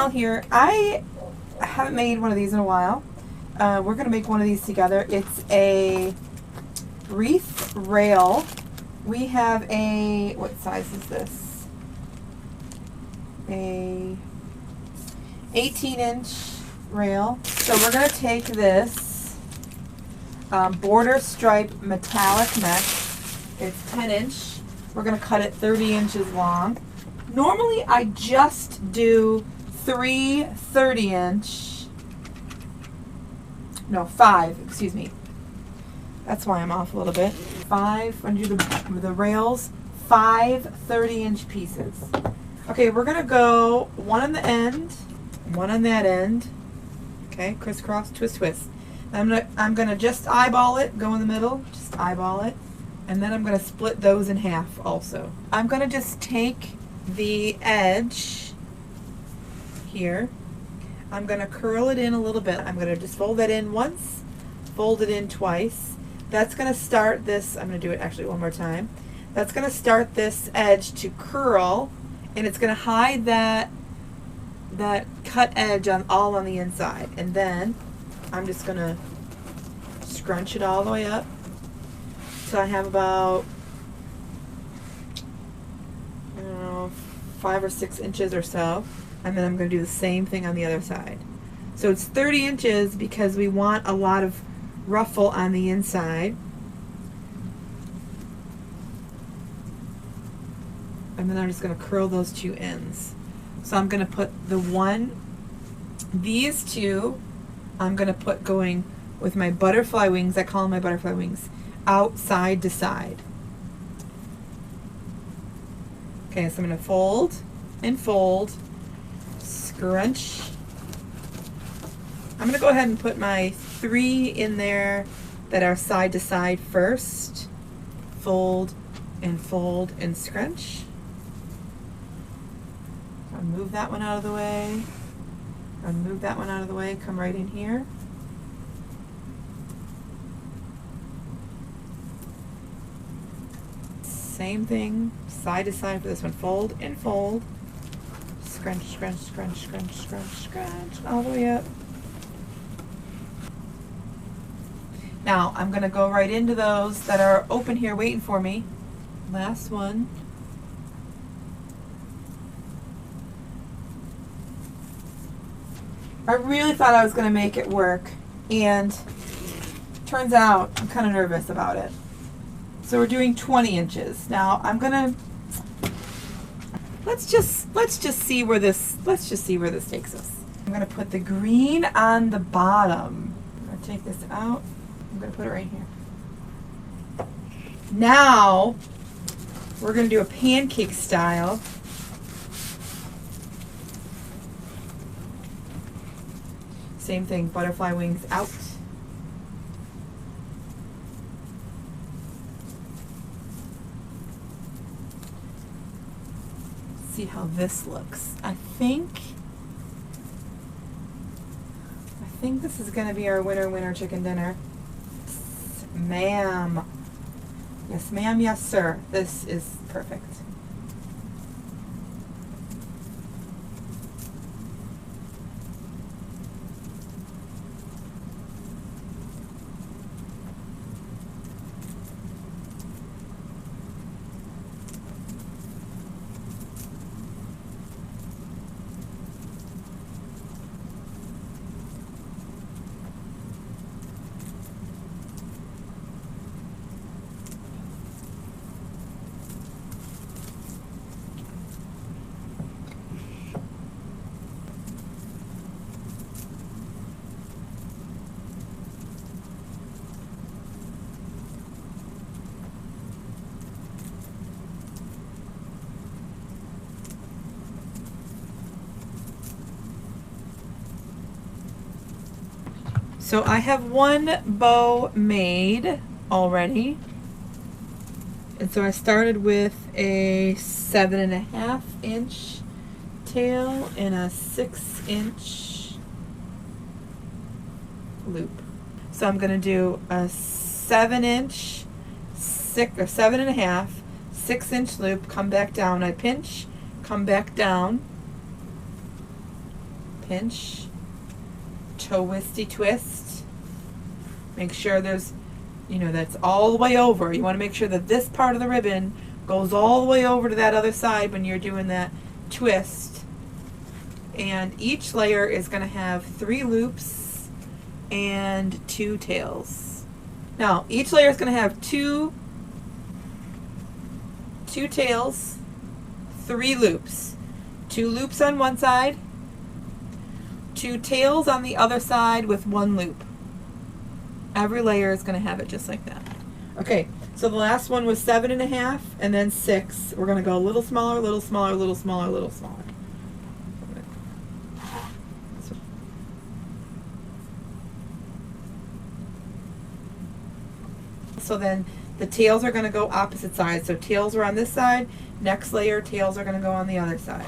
rail here. I haven't made one of these in a while. We're going to make one of these together. It's a Wreath rail. We have a, what size is this? A 18-inch rail. So we're going to take this border stripe metallic mesh. It's 10-inch. We're going to cut it 30 inches long. Normally I just do 3 30-inch, no, 5, excuse me. That's why I'm off a little bit. 5, I'm going to do the rails, 5 30-inch pieces. Okay, we're going to go one on the end, one on that end. Okay, crisscross, twist, twist. I'm gonna just eyeball it, go in the middle, just eyeball it, and then I'm gonna split those in half also. I'm gonna just take the edge here. I'm gonna curl it in a little bit. I'm gonna just fold that in once, fold it in twice. That's gonna start this, I'm gonna do it actually one more time. That's gonna start this edge to curl, and it's gonna hide that cut edge all on the inside. And then I'm just gonna scrunch it all the way up. So I have about, I don't know, 5 or 6 inches or so. And then I'm gonna do the same thing on the other side. So it's 30 inches because we want a lot of ruffle on the inside. And then I'm just gonna curl those 2 ends. So I'm gonna put these two, I'm gonna put going with my butterfly wings, I call them my butterfly wings, out side to side. Okay, so I'm gonna fold and fold, scrunch. I'm gonna go ahead and put my 3 in there that are side to side first. Fold and scrunch. Move that one out of the way. Move that one out of the way. Come right in here. Same thing, side to side for this one. Fold and fold. Scrunch, scrunch, scrunch, scrunch, scrunch, scrunch, all the way up. Now I'm gonna go right into those that are open here waiting for me. Last one. I really thought I was going to make it work, and turns out I'm kind of nervous about it. So we're doing 20 inches. Now I'm going to let's just see where this takes us. I'm going to put the green on the bottom. I'm going to take this out. I'm going to put it right here. Now we're going to do a pancake style. Same thing, butterfly wings out. See how this looks. I think this is going to be our winner chicken dinner. Yes, ma'am. Yes, ma'am, yes, sir. This is perfect. So I have one bow made already. And so I started with a 7.5 inch tail and a 6-inch loop. So I'm gonna do a 7-inch, 7.5, 6-inch loop, come back down. I pinch, come back down, pinch, twisty twist. Make sure there's, you know, that's all the way over. You want to make sure that this part of the ribbon goes all the way over to that other side when you're doing that twist. And each layer is going to have 3 loops and 2 tails. Now, each layer is going to have two tails, 3 loops. 2 loops on one side, 2 tails on the other side with 1 loop. Every layer is going to have it just like that. Okay, so the last one was 7.5 and then 6. We're going to go a little smaller, a little smaller, a little smaller, a little smaller. So then the tails are going to go opposite sides. So tails are on this side, next layer, tails are going to go on the other side.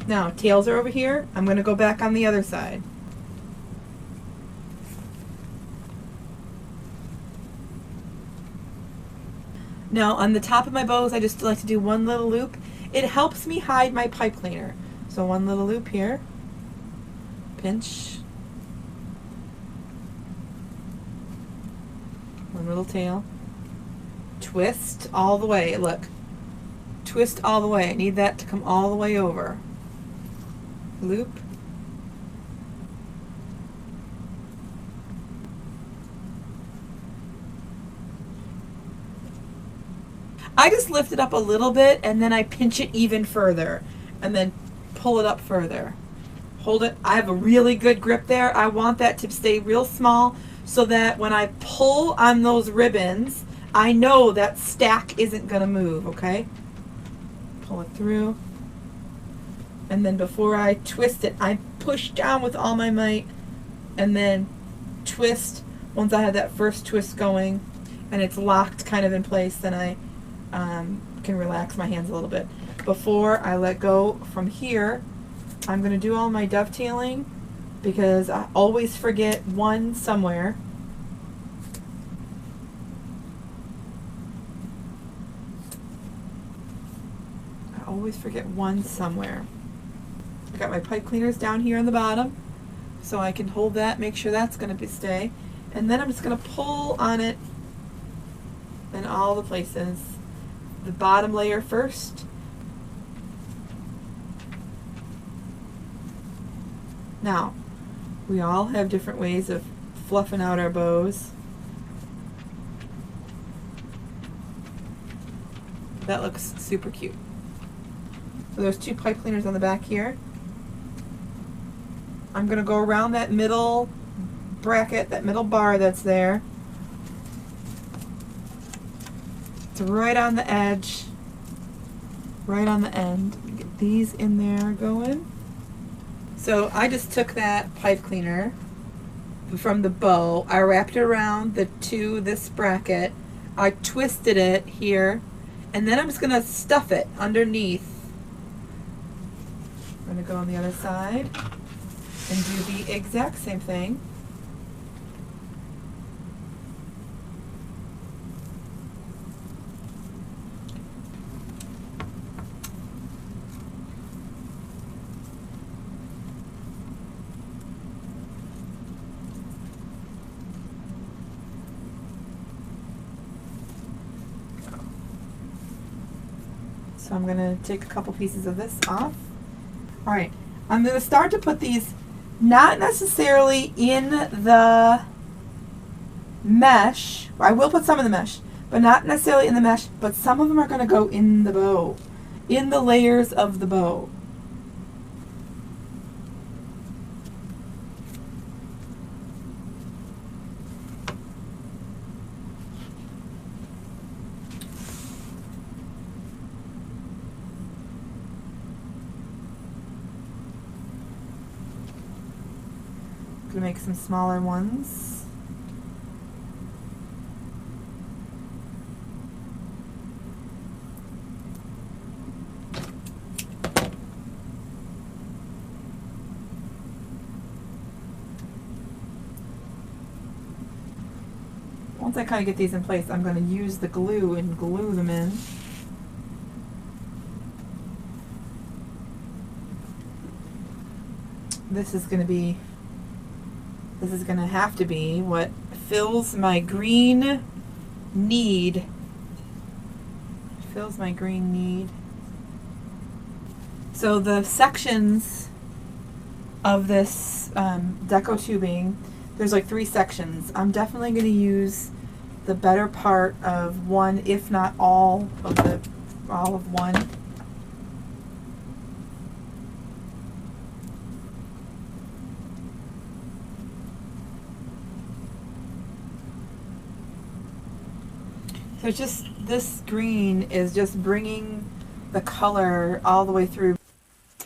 Now, tails are over here. I'm going to go back on the other side. Now, on the top of my bows, I just like to do 1 little loop. It helps me hide my pipe cleaner. So 1 little loop here. Pinch. 1 little tail. Twist all the way. Look. Twist all the way. I need that to come all the way over. Loop. I just lift it up a little bit and then I pinch it even further and then pull it up further. Hold it. I have a really good grip there. I want that to stay real small so that when I pull on those ribbons, I know that stack isn't going to move, okay? Pull it through. And then before I twist it, I push down with all my might and then twist. Once I have that first twist going and it's locked kind of in place, then I can relax my hands a little bit. Before I let go from here, I'm going to do all my dovetailing because I always forget one somewhere. I always forget one somewhere. I got my pipe cleaners down here on the bottom, so I can hold that, make sure that's going to stay. And then I'm just going to pull on it in all the places. The bottom layer first. Now, we all have different ways of fluffing out our bows. That looks super cute. So there's 2 pipe cleaners on the back here. I'm going to go around that middle bracket, that middle bar that's there. It's right on the edge, right on the end. Get these in there going. So I just took that pipe cleaner from the bow. I wrapped it around this bracket. I twisted it here, and then I'm just going to stuff it underneath. I'm going to go on the other side and do the exact same thing. So I'm going to take a couple pieces of this off. All right, I'm going to start to put these not necessarily in the mesh. I will put some in the mesh, but not necessarily in the mesh, but some of them are going to go in the bow, in the layers of the bow. To make some smaller ones. Once I kind of get these in place, I'm going to use the glue and glue them in. This is going to have to be what fills my green need. Fills my green need. So the sections of this deco tubing, there's like 3 sections. I'm definitely going to use the better part of one, if not all of one. So just this green is just bringing the color all the way through.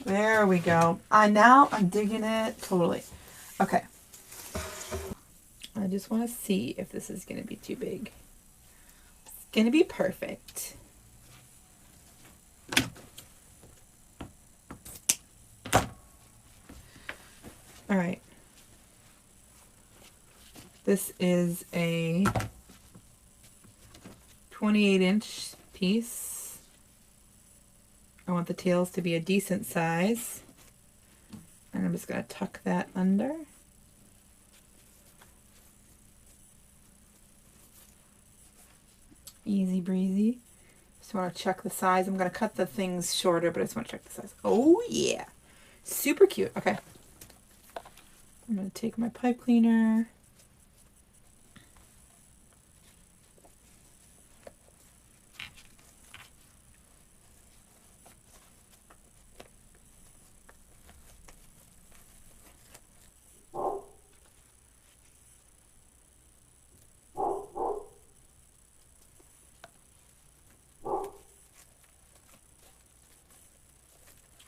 There we go. Now I'm digging it totally. Okay. I just want to see if this is going to be too big. It's going to be perfect. All right. This is a 28-inch piece. I want the tails to be a decent size. And I'm just going to tuck that under. Easy breezy. Just want to check the size. I'm going to cut the things shorter, but I just want to check the size. Oh yeah. Super cute. Okay. I'm going to take my pipe cleaner.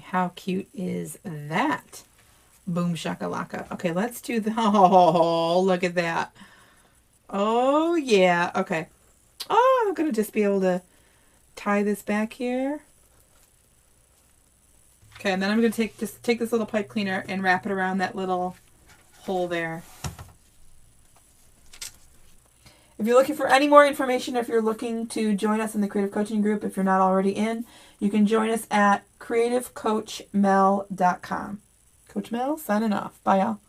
How cute is that? Boom shakalaka. Okay, let's do the, oh, look at that. Oh, yeah. Okay. Oh, I'm going to just be able to tie this back here. Okay, and then I'm going to take this little pipe cleaner and wrap it around that little hole there. If you're looking for any more information, if you're looking to join us in the Creative Coaching Group, if you're not already in, you can join us at creativecoachmel.com. Coach Mel, signing off. Bye, y'all.